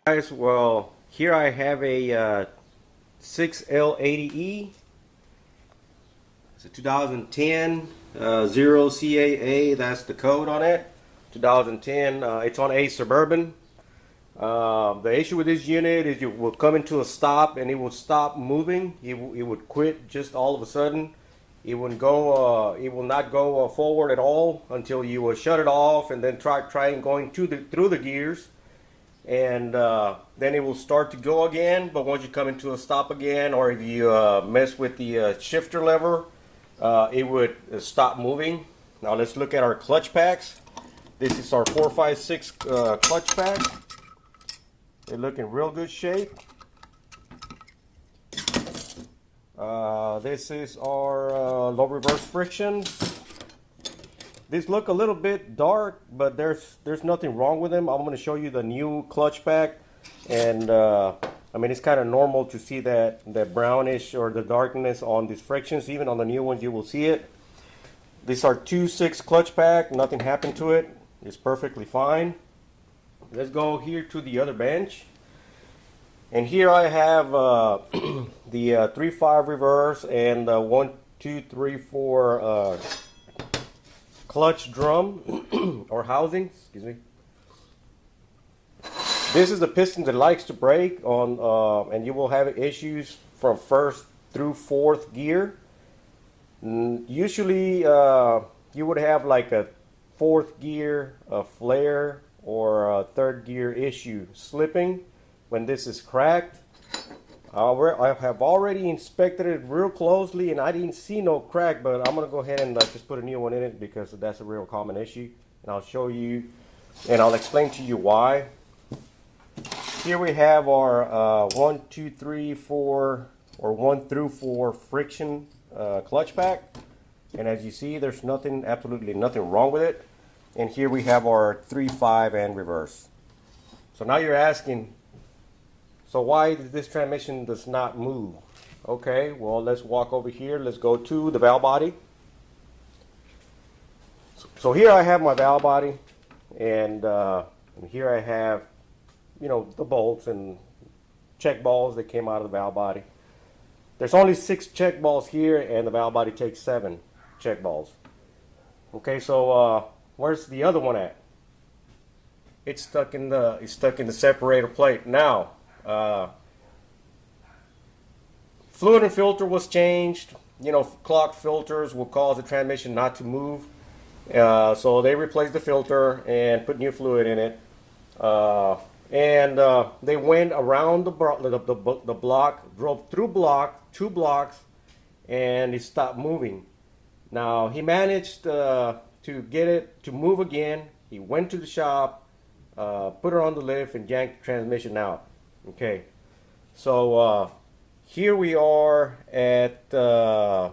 Guys, well, here I have a 6L80E. It's a 2010 0 CAA. That's the code on it. 2010. It's on a Suburban. The issue with this unit is you will come into a stop and it will stop moving. It would quit just all of a sudden. It wouldn't go. It will not go forward at all until you will shut it off and then try going through the gears. And then it will start to go again. But once you come into a stop again, or if you mess with the shifter lever, it would stop moving. Now let's look at our clutch packs. This is our 456 clutch pack. They look in real good shape. This is our low reverse frictions. These look a little bit dark, but there's nothing wrong with them. I'm going to show you the new clutch pack, and I mean, it's kind of normal to see that brownish or the darkness on these frictions. Even on the new ones, you will see it. These are 2.6 clutch pack. Nothing happened to it. It's perfectly fine. Let's go here to the other bench, and here I have the 3.5 reverse and 1, 2, 3, 4. Clutch drum or housing, excuse me. This is the piston that likes to break on, and you will have issues from first through fourth gear. Usually, you would have like a fourth gear, a flare, or a third gear issue slipping when this is cracked. I have already inspected it real closely and I didn't see no crack, but I'm going to go ahead and just put a new one in it because that's a real common issue. And I'll show you and I'll explain to you why. Here we have our 1, 2, 3, 4 or 1 through 4 friction clutch pack. And as you see, there's absolutely nothing wrong with it. And here we have our 3, 5 and reverse. So now you're asking, so why this transmission does not move? Okay, well, let's walk over here. Let's go to the valve body. So here I have my valve body, and here I have, the bolts and check balls that came out of the valve body. There's only 6 check balls here, and the valve body takes 7 check balls. Okay, so where's the other one at? It's stuck in the separator plate now. Fluid and filter was changed. Clogged filters will cause the transmission not to move. So they replaced the filter and put new fluid in it. And they went around the block, drove through 2 blocks, and it stopped moving. Now he managed to get it to move again. He went to the shop, put it on the lift, and yanked the transmission out. Okay, so here we are at the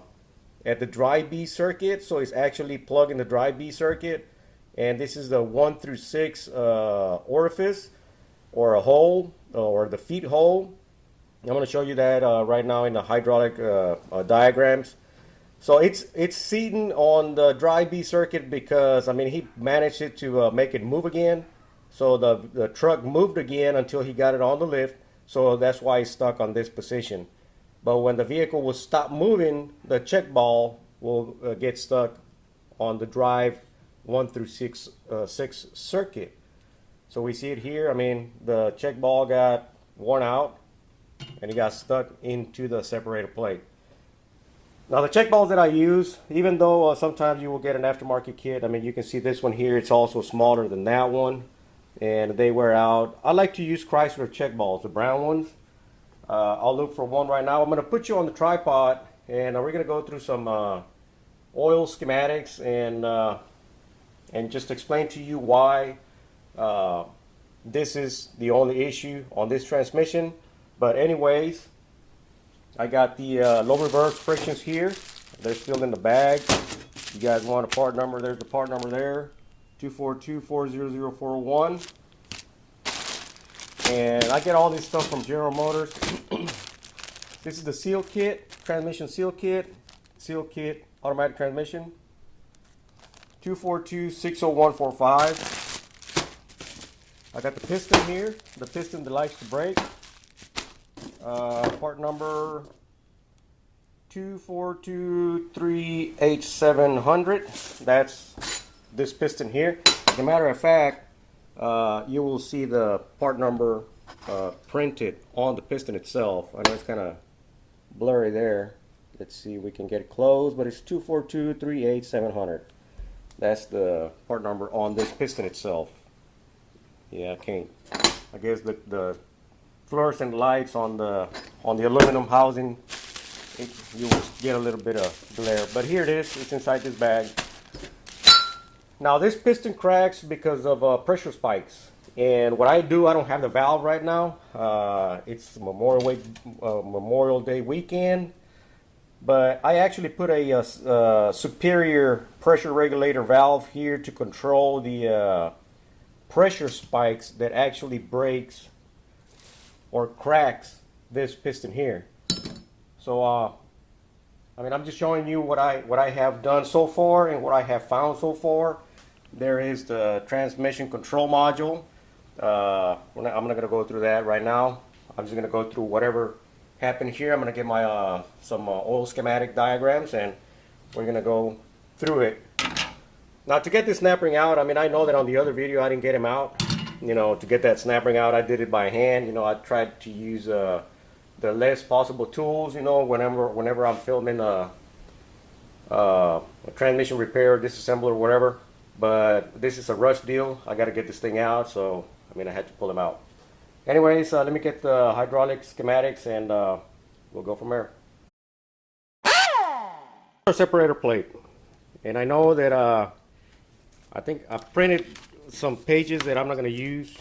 dry B circuit. So it's actually plugged in the dry B circuit, and this is the 1 through 6 orifice or a hole or the feet hole. I'm going to show you that right now in the hydraulic diagrams. So it's seating on the dry B circuit because he managed it to make it move again. So the truck moved again until he got it on the lift. So that's why it's stuck on this position. But when the vehicle will stop moving, the check ball will get stuck on the drive 1 through 6 circuit. So we see it here. The check ball got worn out and it got stuck into the separator plate. Now the check balls that I use, even though sometimes you will get an aftermarket kit, you can see this one here. It's also smaller than that one, and they wear out. I like to use Chrysler check balls, the brown ones. I'll look for one right now. I'm going to put you on the tripod, and we're going to go through some oil schematics and just explain to you why this is the only issue on this transmission. But anyways, I got the low reverse frictions here. They're still in the bag. You guys want a part number? There's the part number there. 242-40041. And I get all this stuff from General Motors. This is the seal kit, transmission seal kit, automatic transmission. 242-60145. I got the piston here, the piston that likes to break. Part number 24238-700. That's this piston here. As a matter of fact, you will see the part number printed on the piston itself. I know it's kind of blurry there. Let's see if we can get it close, but it's 24238-700. That's the part number on this piston itself. Yeah, I can't. I guess the fluorescent lights on the aluminum housing, you will get a little bit of glare. But here it is. It's inside this bag. Now this piston cracks because of pressure spikes. And what I do, I don't have the valve right now. It's Memorial Day weekend. But I actually put a superior pressure regulator valve here to control the pressure spikes that actually breaks or cracks this piston here. So I mean, I'm just showing you what I have done so far and what I have found so far. There is the transmission control module. I'm not going to go through that right now. I'm just going to go through whatever happened here. I'm going to get my some oil schematic diagrams, and we're going to go through it. Now, to get this snap ring out, I mean, I know that on the other video I didn't get him out. You know, to get that snap ring out, I did it by hand. You know, I tried to use the less possible tools. You know, whenever I'm filming a transmission repair, disassembler, whatever. But this is a rush deal. I got to get this thing out, so I mean, I had to pull him out. Anyways, let me get the hydraulic schematics, and we'll go from there. Our separator plate, and I know that I think I printed some pages that I'm not going to use.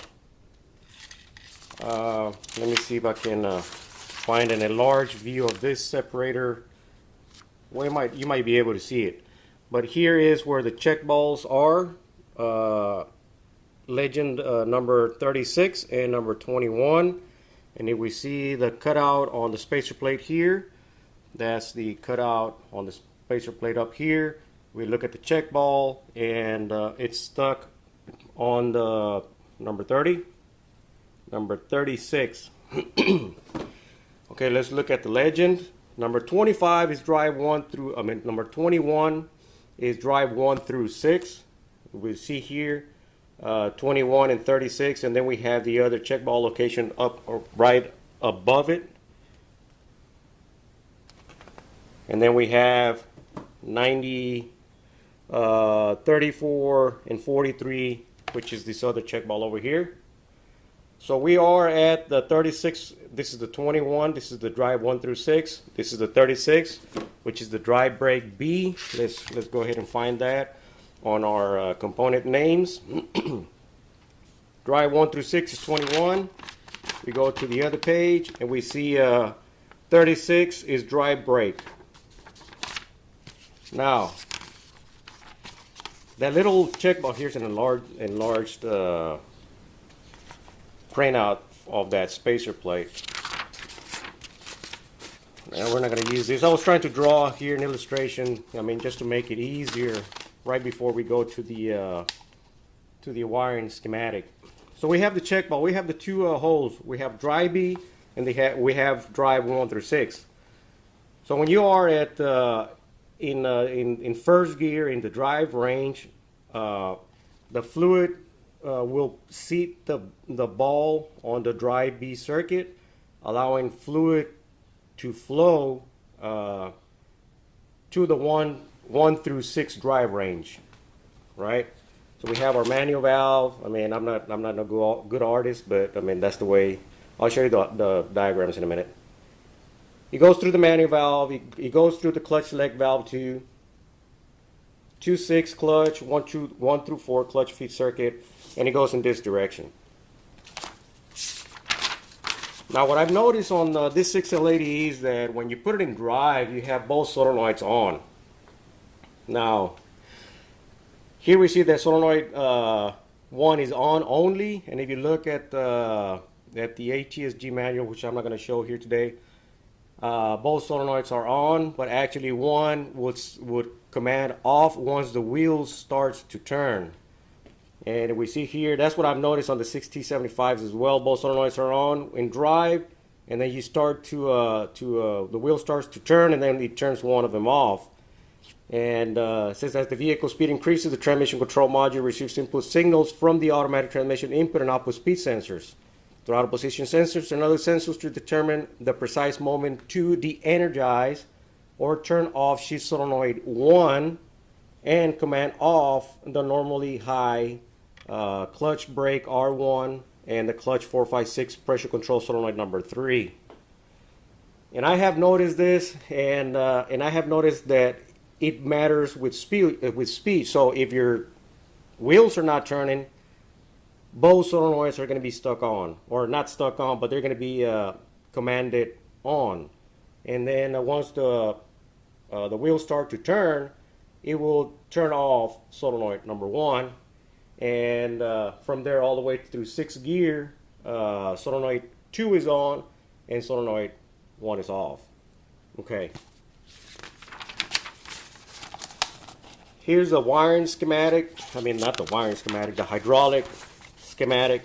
Let me see if I can find an enlarged view of this separator. Well, you might be able to see it, but here is where the check balls are. Legend number 36 and number 21, and if we see the cutout on the spacer plate here, that's the cutout on the spacer plate up here. We look at the check ball, and it's stuck on the number 30, number 36. Okay, let's look at the legend. Number 25 is drive 1 through, number 21 is drive 1 through 6. We see here 21 and 36, and then we have the other check ball location up or right above it, and then we have 90, 34 and 43, which is this other check ball over here. So we are at the 36. This is the 21. This is the drive 1 through 6. This is the 36, which is the drive brake B. Let's go ahead and find that on our component names. Drive 1 through 6 is 21. We go to the other page, and we see 36 is drive brake. Now, that little check ball, here's an enlarged printout of that spacer plate. Now, we're not going to use this. I was trying to draw here an illustration, I mean, just to make it easier right before we go to the wiring schematic. So we have the check ball. We have the two holes. We have drive B, and we have drive 1 through 6. So when you are at in first gear in the drive range, the fluid will seat the ball on the drive B circuit, allowing fluid to flow to the 1 through 6 drive range, right? So we have our manual valve. I mean, I'm not a good artist, but I mean, that's the way. I'll show you the diagrams in a minute. It goes through the manual valve. It goes through the clutch select valve 2, 2-6 clutch, 1 through 4 clutch feed circuit, and it goes in this direction. Now, what I've noticed on this 6L80 is that when you put it in drive, you have both solenoids on. Now, here we see that solenoid 1 is on only, and if you look at the ATSG manual, which I'm not going to show here today, both solenoids are on, but actually one would command off once the wheels starts to turn. And we see here, that's what I've noticed on the 6T75s as well. Both solenoids are on in drive, and then you start the wheel starts to turn, and then it turns one of them off. And it says as the vehicle speed increases, the transmission control module receives input signals from the automatic transmission input and output speed sensors, throttle position sensors, and other sensors to determine the precise moment to de-energize or turn off shift solenoid 1 and command off the normally high clutch brake R1 and the clutch 456 pressure control solenoid number 3. And I have noticed this, and I have noticed that it matters with speed. So if your wheels are not turning, both solenoids are going to be stuck on, or not stuck on, but they're going to be commanded on. And then once the wheels start to turn, it will turn off solenoid number 1, and from there all the way through 6th gear, solenoid 2 is on and solenoid 1 is off. Okay. Here's the wiring schematic. I mean, not the wiring schematic, the hydraulic schematic.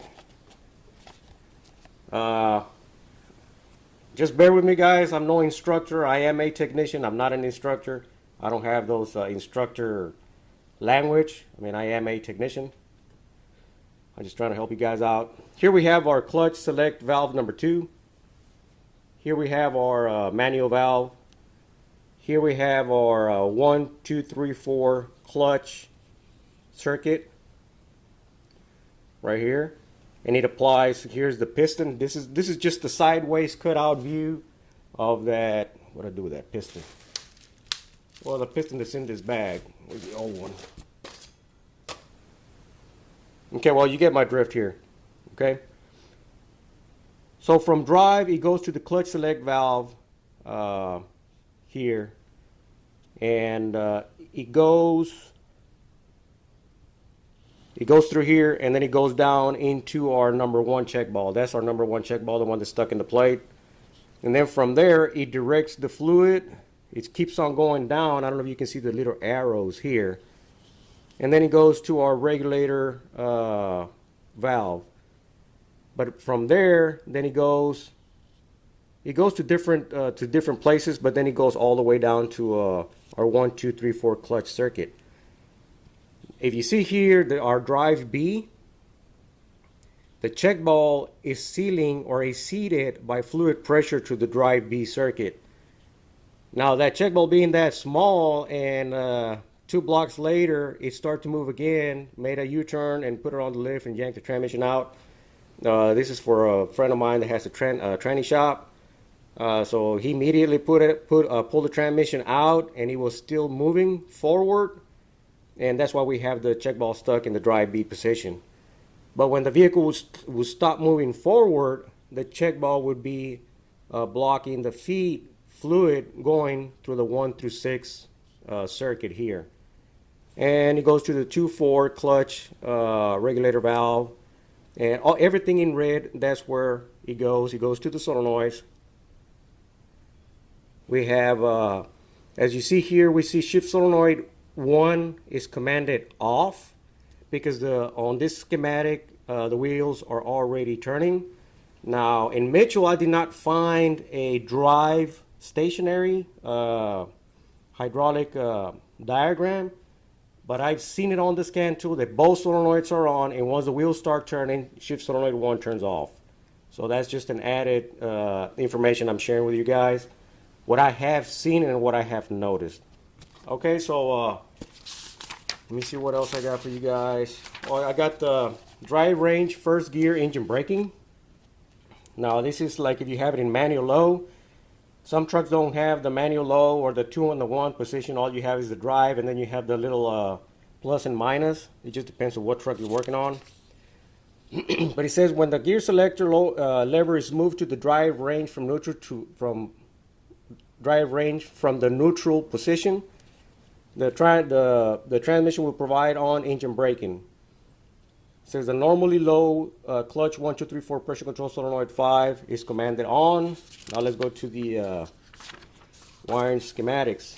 Just bear with me, guys. I'm no instructor. I am a technician. I'm not an instructor. I don't have those instructor language. I mean, I am a technician. I'm just trying to help you guys out. Here we have our clutch select valve number 2. Here we have our manual valve. Here we have our 1, 2, 3, 4 clutch circuit right here, and it applies. Here's the piston. This is just the sideways cutout view of that. What do I do with that piston? Well, the piston that's in this bag. Where's the old one? Okay, well, you get my drift here. Okay. So from drive, it goes to the clutch select valve here, and it goes through here, and then it goes down into our number 1 check ball. That's our number 1 check ball, the one that's stuck in the plate. And then from there, it directs the fluid. It keeps on going down. I don't know if you can see the little arrows here. And then it goes to our regulator valve. But from there, then it goes to different places, but then it goes all the way down to our 1, 2, 3, 4 clutch circuit. If you see here, our drive B, the check ball is sealing or is seated by fluid pressure to the drive B circuit. Now that check ball being that small, and 2 blocks later it started to move again, made a U-turn and put it on the lift and yanked the transmission out. This is for a friend of mine that has a tranny shop. So he immediately pulled the transmission out, and it was still moving forward, and that's why we have the check ball stuck in the drive B position. But when the vehicle would stop moving forward, the check ball would be blocking the feed fluid going through the 1 through 6 circuit here. And it goes to the 2-4 clutch regulator valve, and everything in red, that's where it goes. It goes to the solenoids. We have, as you see here, we see shift solenoid 1 is commanded off, because on this schematic the wheels are already turning. Now in Mitchell, I did not find a drive stationary hydraulic diagram, but I've seen it on the scan tool that both solenoids are on, and once the wheels start turning, shift solenoid 1 turns off. So that's just an added information I'm sharing with you guys, what I have seen and what I have noticed. Okay, so let me see what else I got for you guys. Well, I got the drive range, 1st gear, engine braking. Now this is like if you have it in manual low. Some trucks don't have the manual low or the 2 and the 1 position. All you have is the drive, and then you have the little plus and minus. It just depends on what truck you're working on. But it says when the gear selector lever is moved to the drive range from the neutral position, the transmission will provide on engine braking. It says the normally low clutch 1, 2, 3, 4 pressure control solenoid 5 is commanded on. Now let's go to the wiring schematics.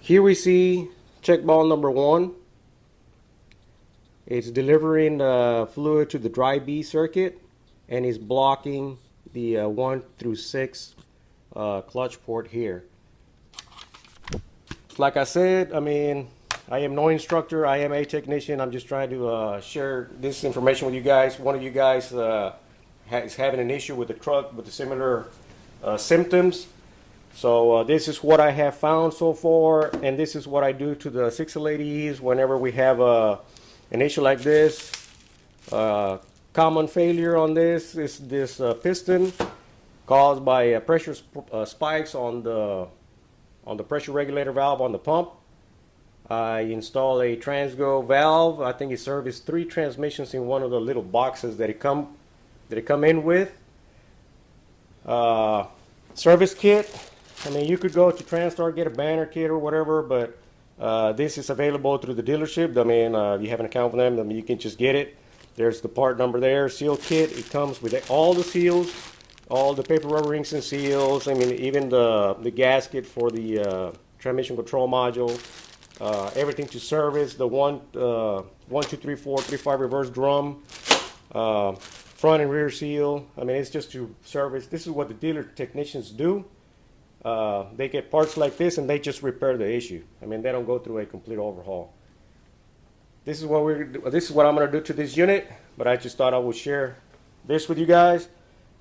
Here we see check ball number 1. It's delivering fluid to the dry B circuit, and is blocking the 1 through 6 clutch port here. Like I said, I mean, I am no instructor, I am a technician. I'm just trying to share this information with you guys. One of you guys is having an issue with the truck with the similar symptoms. So this is what I have found so far, and this is what I do to the 680Es whenever we have an issue like this. Common failure on this is this piston caused by pressure spikes on the pressure regulator valve on the pump. I install a transgo valve. I think it serviced 3 transmissions in one of the little boxes that it come in with. Service kit. I mean, you could go to TransStar, get a banner kit or whatever, but this is available through the dealership. I mean, you have an account with them, I mean, you can just get it. There's the part number there. Seal kit. It comes with all the seals, all the paper rubber rings and seals. I mean, even the gasket for the transmission control module. Everything to service. The 1, 2, 3, 4, 3, 5 reverse drum. Front and rear seal. I mean, it's just to service. This is what the dealer technicians do. They get parts like this and they just repair the issue. I mean, they don't go through a complete overhaul. This is what I'm going to do to this unit, but I just thought I would share this with you guys.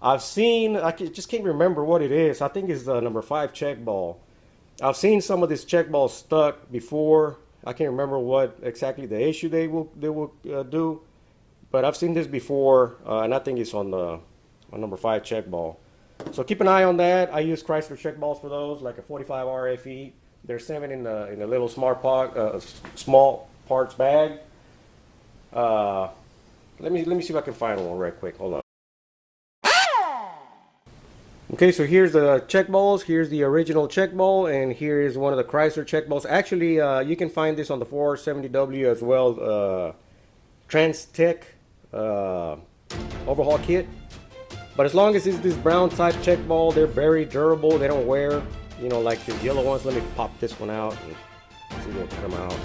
I just can't remember what it is. I think it's the number 5 check ball. I've seen some of this check balls stuck before. I can't remember what exactly the issue they will do, but I've seen this before, and I think it's on number 5 check ball. So keep an eye on that. I use Chrysler check balls for those, like a 45 RFE. There's 7 in a little small parts bag. Let me see if I can find one right quick. Hold on. Okay, so here's the check balls. Here's the original check ball, and here is one of the Chrysler check balls. Actually, you can find this on the 470W as well. Trans-Tech overhaul kit. But as long as it's this brown type check ball, they're very durable. They don't wear, you know, like the yellow ones. Let me pop this one out and see what can come out.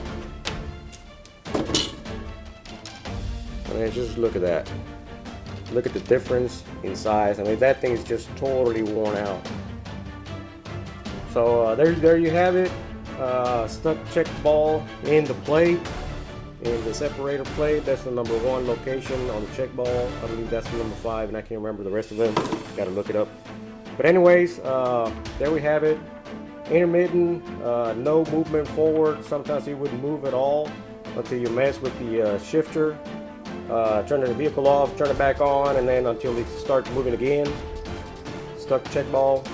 I mean, just look at that. Look at the difference in size. I mean, that thing is just totally worn out. So there you have it. Stuck check ball in the plate, in the separator plate. That's the number 1 location on the check ball. I believe that's the number 5, and I can't remember the rest of them. Got to look it up. But anyways, there we have it. Intermittent, no movement forward. Sometimes it wouldn't move at all until you mess with the shifter. Turn the vehicle off, turn it back on, and then until it starts moving again. Stuck check ball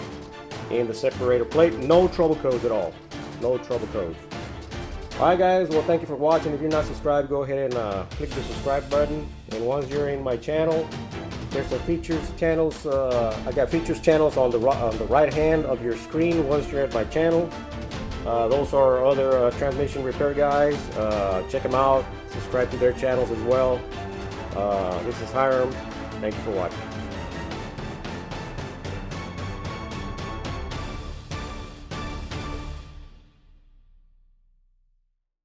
in the separator plate. No trouble codes at all. No trouble codes. Alright guys, well, thank you for watching. If you're not subscribed, go ahead and click the subscribe button. And once you're in my channel, there's a features channels. I got features channels on the right hand of your screen once you're at my channel. Those are other transmission repair guys. Check them out. Subscribe to their channels as well. This is Hiram. Thank you for watching.